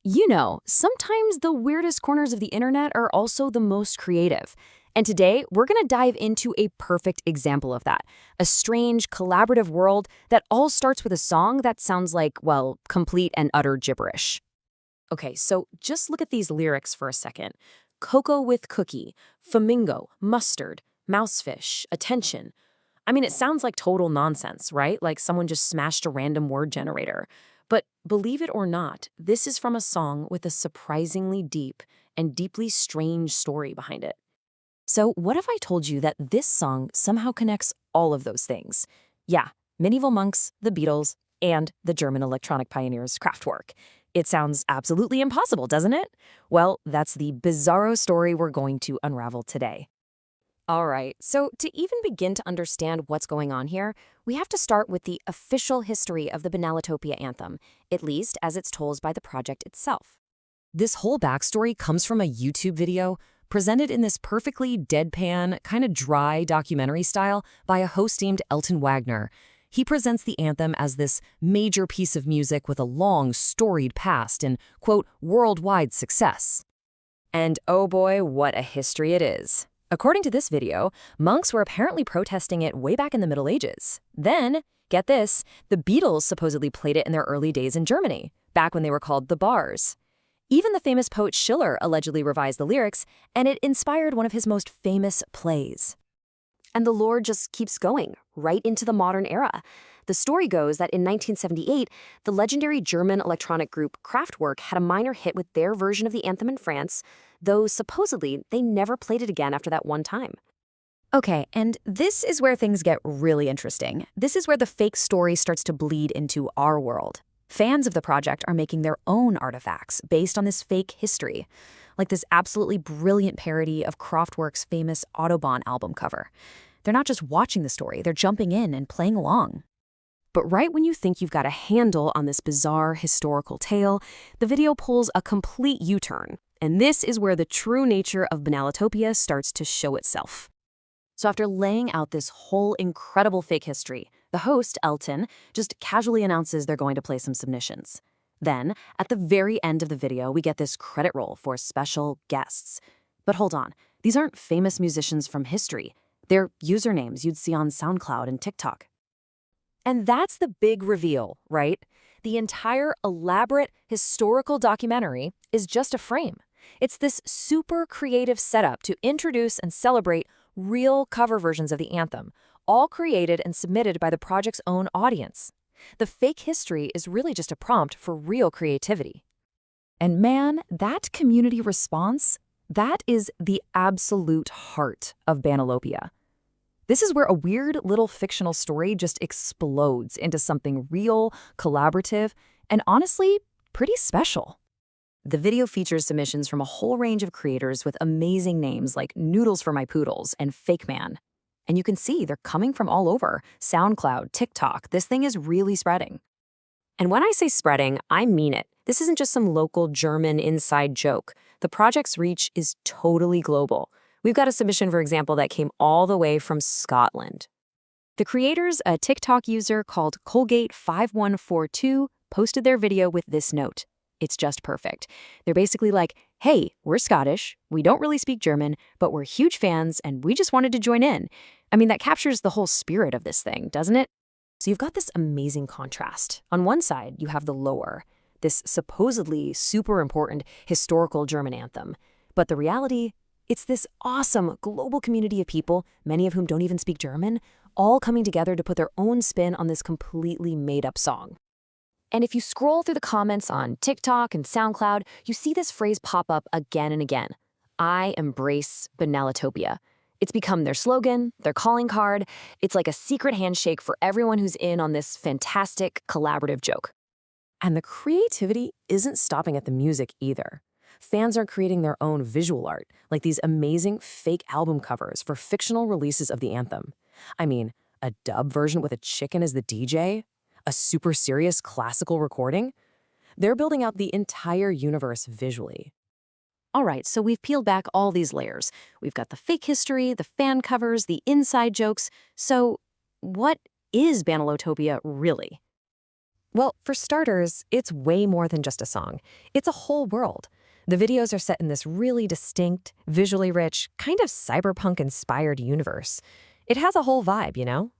You know, sometimes the weirdest corners of the internet are also the most creative. And today, we're going to dive into a perfect example of that. A strange, collaborative world that all starts with a song that sounds like, well, complete and utter gibberish. Okay, so just look at these lyrics for a second. Cocoa with cookie, flamingo, mustard, mousefish, attention. I mean, it sounds like total nonsense, right? Like someone just smashed a random word generator. But believe it or not, this is from a song with a surprisingly deep and deeply strange story behind it. So what if I told you that this song somehow connects all of those things? Yeah, medieval monks, the Beatles, and the German electronic pioneers Kraftwerk. It sounds absolutely impossible, doesn't it? Well, that's the bizarro story we're going to unravel today. All right, so to even begin to understand what's going on here, we have to start with the official history of the Banalotopia Anthem, at least as it's told by the project itself. This whole backstory comes from a YouTube video presented in this perfectly deadpan, kind of dry documentary style by a host named Elton Wagner. He presents the anthem as this major piece of music with a long, storied past and, quote, worldwide success. And oh boy, what a history it is. According to this video, monks were apparently protesting it way back in the Middle Ages. Then, get this, the Beatles supposedly played it in their early days in Germany, back when they were called the Bars. Even the famous poet Schiller allegedly revised the lyrics, and it inspired one of his most famous plays. And the lore just keeps going, right into the modern era. The story goes that in 1978, the legendary German electronic group Kraftwerk had a minor hit with their version of the anthem in France, though supposedly they never played it again after that one time. Okay, and this is where things get really interesting. This is where the fake story starts to bleed into our world. Fans of the project are making their own artifacts based on this fake history, like this absolutely brilliant parody of Kraftwerk's famous Autobahn album cover. They're not just watching the story, they're jumping in and playing along. But right when you think you've got a handle on this bizarre historical tale, the video pulls a complete U-turn. And this is where the true nature of Banalotopia starts to show itself. So after laying out this whole incredible fake history, the host, Elton, just casually announces they're going to play some submissions. Then, at the very end of the video, we get this credit roll for special guests. But hold on, these aren't famous musicians from history. They're usernames you'd see on SoundCloud and TikTok. And that's the big reveal, right? The entire elaborate historical documentary is just a frame. It's this super creative setup to introduce and celebrate real cover versions of the anthem, all created and submitted by the project's own audience. The fake history is really just a prompt for real creativity. And man, that community response, that is the absolute heart of Banalopia. This is where a weird little fictional story just explodes into something real, collaborative, and honestly, pretty special. The video features submissions from a whole range of creators with amazing names like Noodles for My Poodles and Fake Man. And you can see they're coming from all over, SoundCloud, TikTok. This thing is really spreading. And when I say spreading, I mean it. This isn't just some local German inside joke. The project's reach is totally global. We've got a submission, for example, that came all the way from Scotland. The creators, a TikTok user called Colgate5142, posted their video with this note. It's just perfect. They're basically like, hey, we're Scottish, we don't really speak German, but we're huge fans and we just wanted to join in. I mean, that captures the whole spirit of this thing, doesn't it? So you've got this amazing contrast. On one side, you have the lore, this supposedly super important historical German anthem. But the reality, it's this awesome global community of people, many of whom don't even speak German, all coming together to put their own spin on this completely made-up song. And if you scroll through the comments on TikTok and SoundCloud, you see this phrase pop up again and again. I embrace Banalotopia. It's become their slogan, their calling card. It's like a secret handshake for everyone who's in on this fantastic collaborative joke. And the creativity isn't stopping at the music either. Fans are creating their own visual art, like these amazing fake album covers for fictional releases of the anthem. I mean, a dub version with a chicken as the DJ? A super serious classical recording? They're building out the entire universe visually. All right, so we've peeled back all these layers. We've got the fake history, the fan covers, the inside jokes. So what is Banalotopia really? Well, for starters, it's way more than just a song. It's a whole world. The videos are set in this really distinct, visually rich, kind of cyberpunk-inspired universe. It has a whole vibe, you know?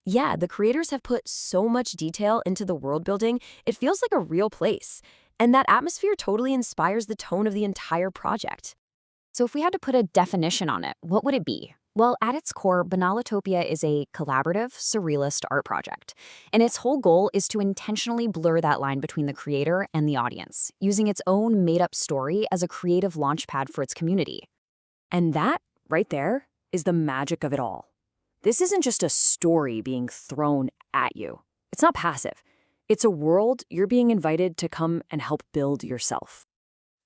Yeah, the creators have put so much detail into the world building, it feels like a real place. And that atmosphere totally inspires the tone of the entire project. So if we had to put a definition on it, what would it be? Well, at its core, Banalotopia is a collaborative, surrealist art project. And its whole goal is to intentionally blur that line between the creator and the audience, using its own made-up story as a creative launchpad for its community. And that, right there, is the magic of it all. This isn't just a story being thrown at you. It's not passive. It's a world you're being invited to come and help build yourself.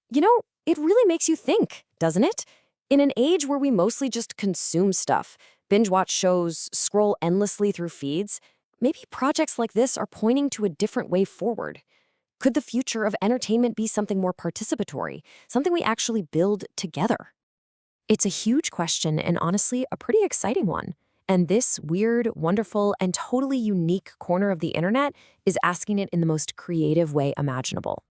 You know, it really makes you think, doesn't it? In an age where we mostly just consume stuff, binge watch shows, scroll endlessly through feeds, maybe projects like this are pointing to a different way forward. Could the future of entertainment be something more participatory, something we actually build together? It's a huge question and honestly a pretty exciting one. And this weird, wonderful, and totally unique corner of the internet is asking it in the most creative way imaginable.